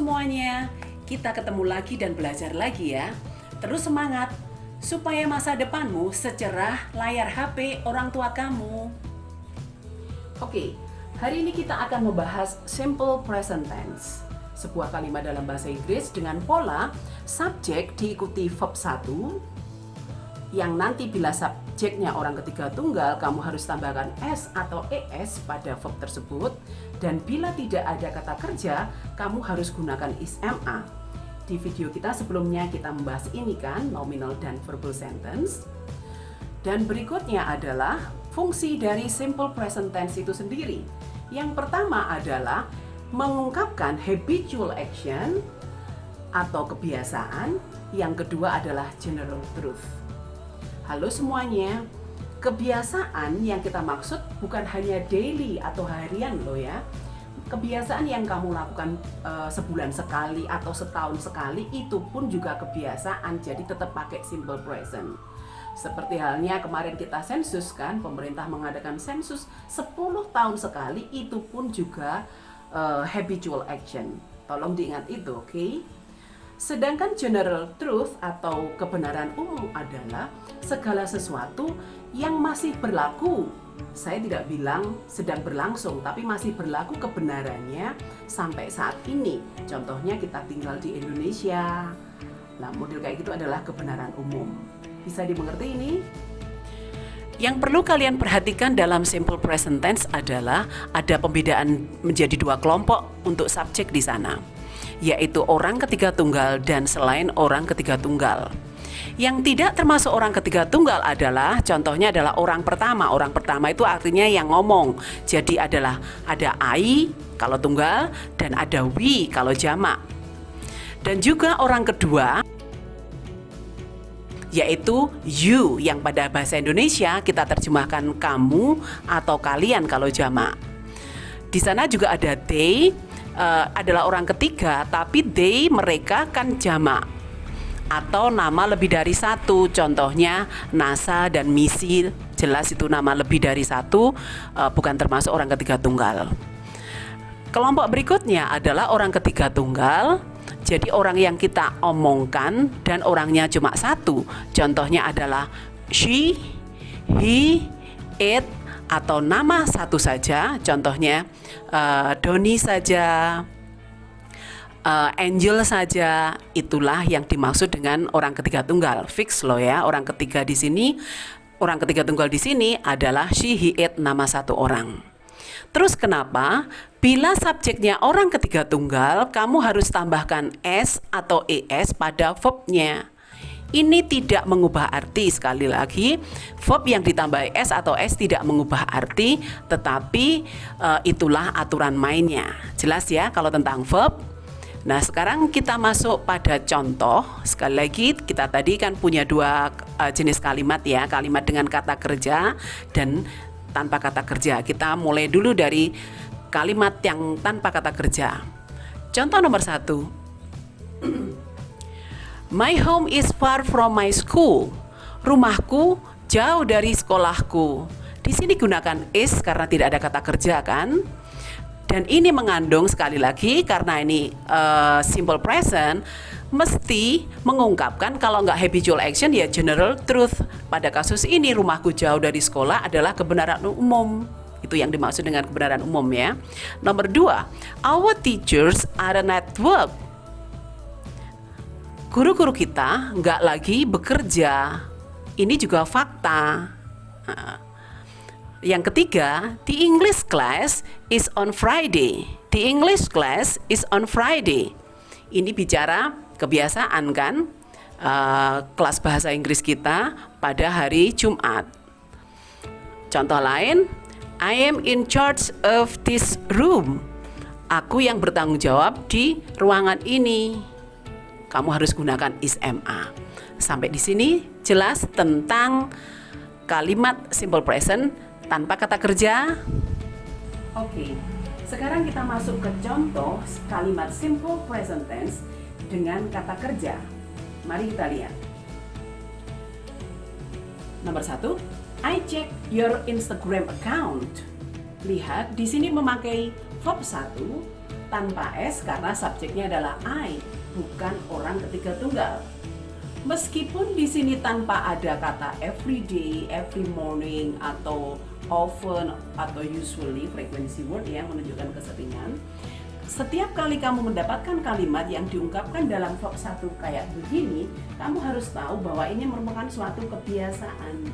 semuanya, kita ketemu lagi dan belajar lagi ya. Terus semangat, supaya masa depanmu secerah layar HP orang tua kamu. Oke, hari ini kita akan membahas simple present tense. Sebuah kalimat dalam bahasa Inggris dengan pola subjek diikuti verb 1, yang nanti bila subjeknya orang ketiga tunggal, kamu harus tambahkan S atau ES pada verb tersebut. Dan bila tidak ada kata kerja, kamu harus gunakan is MA. Di video kita sebelumnya kita membahas ini kan, nominal dan verbal sentence. Dan berikutnya adalah fungsi dari simple present tense itu sendiri. Yang pertama adalah mengungkapkan habitual action atau kebiasaan. Yang kedua adalah general truth. Halo semuanya, kebiasaan yang kita maksud bukan hanya daily atau harian loh ya. Kebiasaan yang kamu lakukan sebulan sekali atau setahun sekali itu pun juga kebiasaan, jadi tetap pakai simple present. Seperti halnya kemarin kita sensus kan, pemerintah mengadakan sensus 10 tahun sekali, itu pun juga habitual action. Tolong diingat itu, oke? Sedangkan general truth atau kebenaran umum adalah segala sesuatu yang masih berlaku. Saya tidak bilang sedang berlangsung, tapi masih berlaku kebenarannya sampai saat ini. Contohnya kita tinggal di Indonesia. Nah, model kayak gitu adalah kebenaran umum. Bisa dimengerti ini? Yang perlu kalian perhatikan dalam simple present tense adalah ada pembedaan menjadi dua kelompok untuk subjek di sana, yaitu orang ketiga tunggal dan selain orang ketiga tunggal. Yang tidak termasuk orang ketiga tunggal adalah, contohnya adalah orang pertama. Orang pertama itu artinya yang ngomong. Jadi adalah ada I kalau tunggal dan ada we kalau jamak. Dan juga orang kedua yaitu you, yang pada bahasa Indonesia kita terjemahkan kamu atau kalian kalau jamak. Di sana juga ada they, adalah orang ketiga, tapi they mereka kan jamak atau nama lebih dari satu. Contohnya NASA dan misi, jelas itu nama lebih dari satu, bukan termasuk orang ketiga tunggal. Kelompok berikutnya adalah orang ketiga tunggal. Jadi orang yang kita omongkan dan orangnya cuma satu. Contohnya adalah she, he, it, atau nama satu saja. Contohnya Doni saja, Angel saja. Itulah yang dimaksud dengan orang ketiga tunggal. Fix loh ya, orang ketiga di sini, orang ketiga tunggal di sini adalah she, he, it, nama satu orang. Terus kenapa? Bila subjeknya orang ketiga tunggal, kamu harus tambahkan S atau ES pada verbnya. Ini tidak mengubah arti, sekali lagi, verb yang ditambah S atau S tidak mengubah arti, tetapi itulah aturan mainnya. Jelas ya kalau tentang verb? Nah, sekarang kita masuk pada contoh. Sekali lagi, kita tadi kan punya dua jenis kalimat ya, kalimat dengan kata kerja dan tanpa kata kerja. Kita mulai dulu dari kalimat yang tanpa kata kerja. Contoh nomor 1. My home is far from my school. Rumahku jauh dari sekolahku. Di sini gunakan is karena tidak ada kata kerja kan? Dan ini mengandung, sekali lagi karena ini simple present, mesti mengungkapkan kalau nggak habitual action ya general truth. Pada kasus ini rumahku jauh dari sekolah adalah kebenaran umum. Itu yang dimaksud dengan kebenaran umum ya. Nomor 2, our teachers are at work. Guru-guru kita nggak lagi bekerja. Ini juga fakta. Yang ketiga, the English class is on Friday. The English class is on Friday. Ini bicara kebiasaan kan, kelas bahasa Inggris kita pada hari Jumat. Contoh lain, I am in charge of this room. Aku yang bertanggung jawab di ruangan ini. Kamu harus gunakan is MA. Sampai di sini jelas tentang kalimat simple present tanpa kata kerja. Oke, sekarang kita masuk ke contoh kalimat simple present tense dengan kata kerja. Mari kita lihat. Nomor 1, I check your Instagram account. Lihat, di sini memakai verb 1 tanpa S karena subjeknya adalah I, bukan orang ketiga tunggal. Meskipun di sini tanpa ada kata everyday, every morning, atau often, atau usually, frequency word yang menunjukkan keseringan. Setiap kali kamu mendapatkan kalimat yang diungkapkan dalam verb 1 kayak begini, kamu harus tahu bahwa ini merupakan suatu kebiasaan.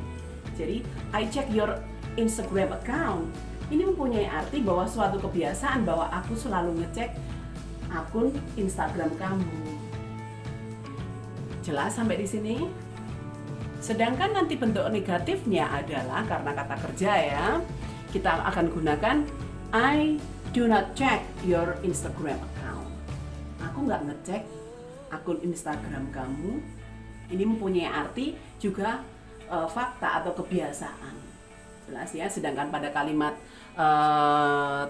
Jadi, I check your Instagram account. Ini mempunyai arti bahwa suatu kebiasaan bahwa aku selalu ngecek akun Instagram kamu. Jelas sampai di sini? Sedangkan nanti bentuk negatifnya adalah karena kata kerja ya. Kita akan gunakan I do not check your Instagram account. Aku nggak ngecek akun Instagram kamu. Ini mempunyai arti juga fakta atau kebiasaan. Jelas ya. Sedangkan pada kalimat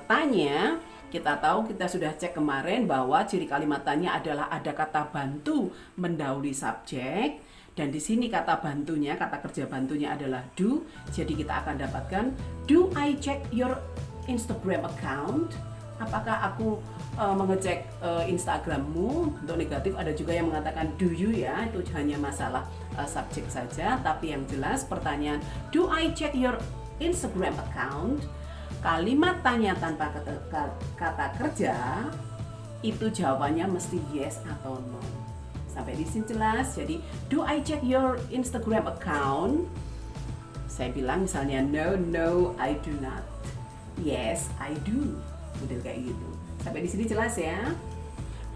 tanya, kita tahu, kita sudah cek kemarin bahwa ciri kalimat tanya adalah ada kata bantu mendahului subjek, dan di sini kata bantunya, kata kerja bantunya adalah do. Jadi kita akan dapatkan do I check your Instagram account? Apakah aku mengecek Instagrammu? Untuk negatif ada juga yang mengatakan do you ya, itu hanya masalah subjek saja. Tapi yang jelas pertanyaan do I check your Instagram account? Kalimat tanya tanpa kata kerja itu jawabannya mesti yes atau no. Sampai di sini jelas. Jadi do I check your Instagram account? Saya bilang misalnya no I do not. Yes I do. Model kayak gitu. Sampai di sini jelas ya.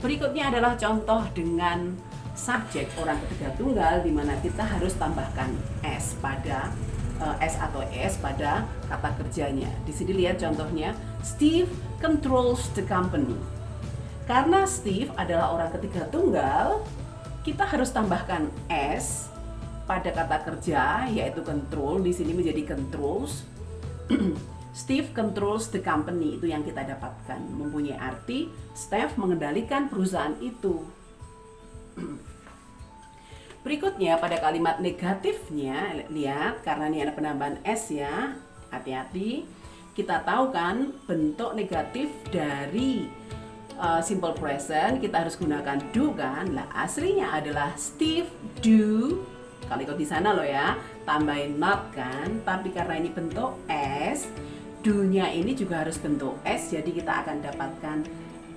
Berikutnya adalah contoh dengan subjek orang ketiga tunggal di mana kita harus tambahkan S pada S atau ES pada kata kerjanya. Di sini lihat contohnya, Steve controls the company. Karena Steve adalah orang ketiga tunggal, kita harus tambahkan S pada kata kerja yaitu control. Di sini menjadi controls. Steve controls the company, itu yang kita dapatkan. Mempunyai arti Steve mengendalikan perusahaan itu. Berikutnya pada kalimat negatifnya, lihat karena ini ada penambahan S ya, hati-hati. Kita tahu kan bentuk negatif dari simple present kita harus gunakan do kan. Lah aslinya adalah Steve do. Kalau ikut di sana loh ya, tambahin not kan. Tapi karena ini bentuk S, do-nya ini juga harus bentuk S, jadi kita akan dapatkan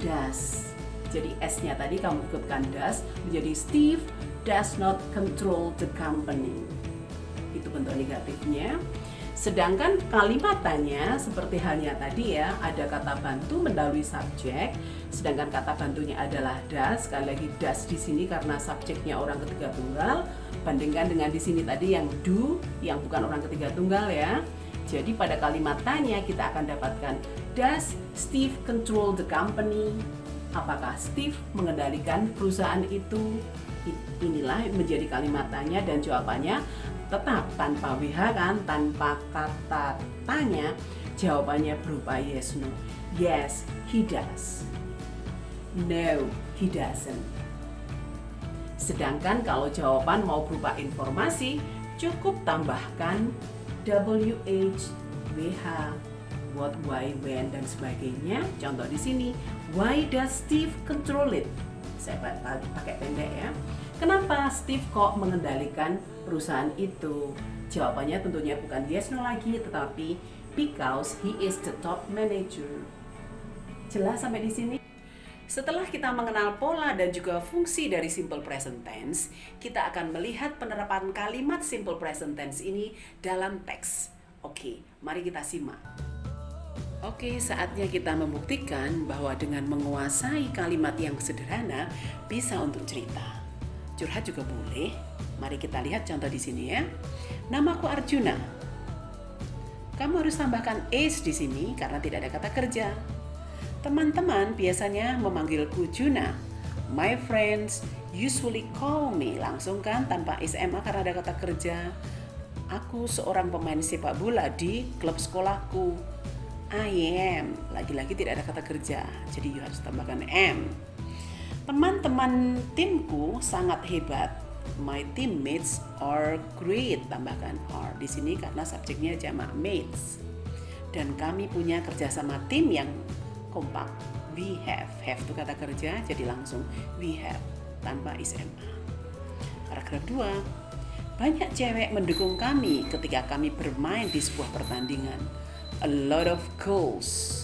does. Jadi S-nya tadi kamu ikutkan does, menjadi Steve does not control the company. Itu bentuk negatifnya. Sedangkan kalimat tanya seperti halnya tadi ya, ada kata bantu mendahului subjek, sedangkan kata bantunya adalah does. Sekali lagi does di sini karena subjeknya orang ketiga tunggal, bandingkan dengan di sini tadi yang do, yang bukan orang ketiga tunggal ya. Jadi pada kalimat tanya kita akan dapatkan does Steve control the company? Apakah Steve mengendalikan perusahaan itu? Inilah menjadi kalimat tanya dan jawabannya tetap tanpa WH kan, tanpa kata tanya, jawabannya berupa yes no. Yes, he does. No, he doesn't. Sedangkan kalau jawaban mau berupa informasi, cukup tambahkan WH, WH, what, why, when, dan sebagainya. Contoh di sini, why does Steve control it? Saya pakai pendek ya. Kenapa Steve kok mengendalikan perusahaan itu? Jawabannya tentunya bukan yes no lagi, tetapi because he is the top manager. Jelas sampai di sini? Setelah kita mengenal pola dan juga fungsi dari simple present tense, kita akan melihat penerapan kalimat simple present tense ini dalam teks. Oke, mari kita simak. Oke, saatnya kita membuktikan bahwa dengan menguasai kalimat yang sederhana bisa untuk cerita. Curhat juga boleh. Mari kita lihat contoh di sini ya. Namaku Arjuna. Kamu harus tambahkan is di sini karena tidak ada kata kerja. Teman-teman biasanya memanggilku Juna. My friends usually call me. Langsung kan tanpa SMA karena ada kata kerja. Aku seorang pemain sepak bola di klub sekolahku. I am. Lagi-lagi tidak ada kata kerja. Jadi you harus tambahkan am. Teman-teman timku sangat hebat. My teammates are great. Tambahkan are di sini karena subjeknya jamak mates. Dan kami punya kerjasama tim yang kompak. we have. Have itu kata kerja, jadi langsung we have tanpa is am. Paragraf 2. Banyak cewek mendukung kami ketika kami bermain di sebuah pertandingan. A lot of girls.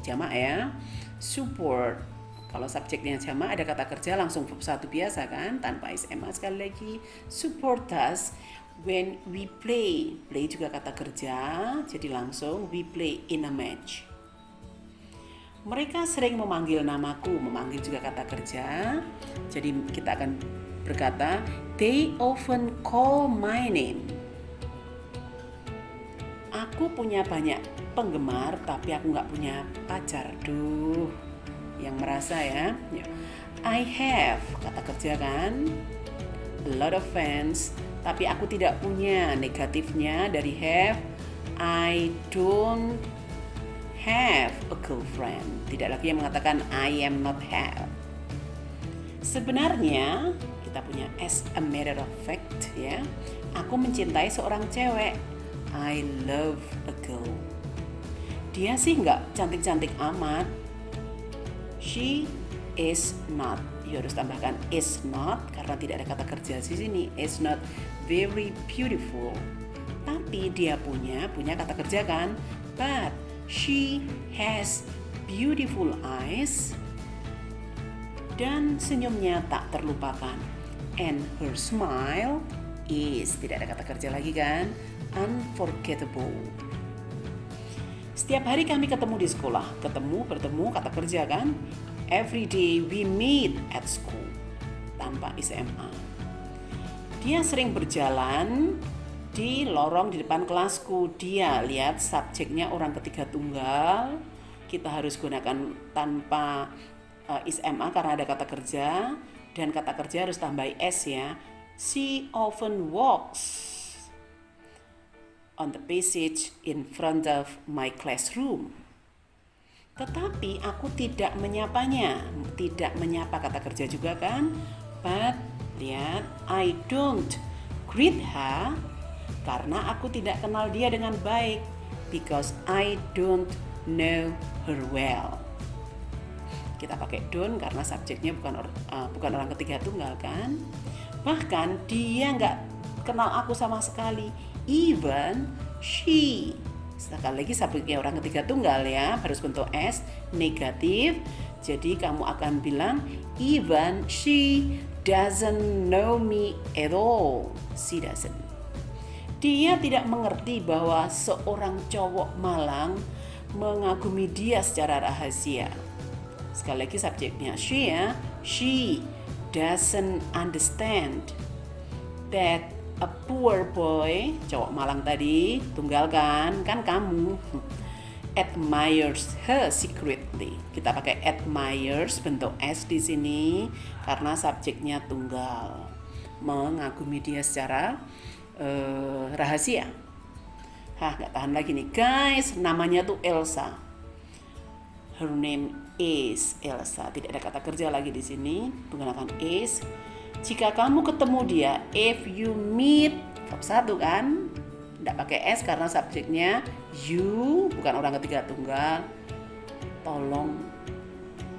Jamak ya. Support. Kalau subjeknya jamak ada kata kerja langsung verb 1 biasa kan, tanpa is am. Sekali lagi, support us when we play. Play juga kata kerja, jadi langsung we play in a match. Mereka sering memanggil namaku, memanggil juga kata kerja. Jadi kita akan berkata, they often call my name. Aku punya banyak penggemar, tapi aku nggak punya pacar. Duh, yang merasa ya. I have, kata kerja kan. A lot of fans, tapi aku tidak punya. Negatifnya dari have, I don't have a girlfriend. Tidak lagi yang mengatakan I am not have. Sebenarnya kita punya as a matter of fact ya. Aku mencintai seorang cewek. I love a girl. Dia sih nggak cantik-cantik amat. She is not. You harus tambahkan is not karena tidak ada kata kerja di sini. Is not very beautiful. Tapi dia punya kata kerja kan. But she has beautiful eyes. Dan senyumnya tak terlupakan. And her smile is, tidak ada kata kerja lagi kan, unforgettable. Setiap hari kami ketemu di sekolah. Bertemu, kata kerja kan. Every day we meet at school. Tanpa is am. Dia sering berjalan di lorong di depan kelasku. Dia, lihat subjeknya orang ketiga tunggal. Kita harus gunakan tanpa is am karena ada kata kerja. Dan kata kerja harus tambah s ya. She often walks on the passage in front of my classroom. Tetapi aku tidak menyapanya. Tidak menyapa kata kerja juga kan. But, lihat, I don't greet her karena aku tidak kenal dia dengan baik. Because I don't know her well. Kita pakai don't karena subjeknya bukan orang ketiga tunggal kan. Bahkan dia nggak kenal aku sama sekali. Even she. Sekali lagi subjeknya orang ketiga tunggal ya, harus bentuk s, negatif. Jadi kamu akan bilang even she doesn't know me at all. She doesn't. Dia tidak mengerti bahwa seorang cowok malang mengagumi dia secara rahasia. Sekali lagi subjeknya she ya. She doesn't understand that a poor boy, cowok malang tadi, tunggal kan kamu, admires her secretly. Kita pakai admires bentuk s di sini karena subjeknya tunggal. Mengagumi dia secara rahasia. Nggak tahan lagi nih guys, namanya tuh Elsa. Her name is Elsa. Tidak ada kata kerja lagi di sini, menggunakan is. Jika kamu ketemu dia, if you meet, verb 1 kan, tidak pakai s karena subjeknya you, bukan orang ketiga tunggal. Tolong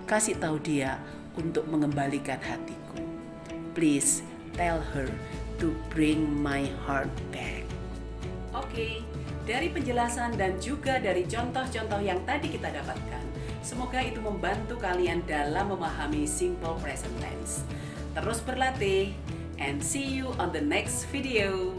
kasih tahu dia untuk mengembalikan hatiku. Please tell her to bring my heart back. Oke, dari penjelasan dan juga dari contoh-contoh yang tadi kita dapatkan, semoga itu membantu kalian dalam memahami simple present tense. Terus berlatih and see you on the next video.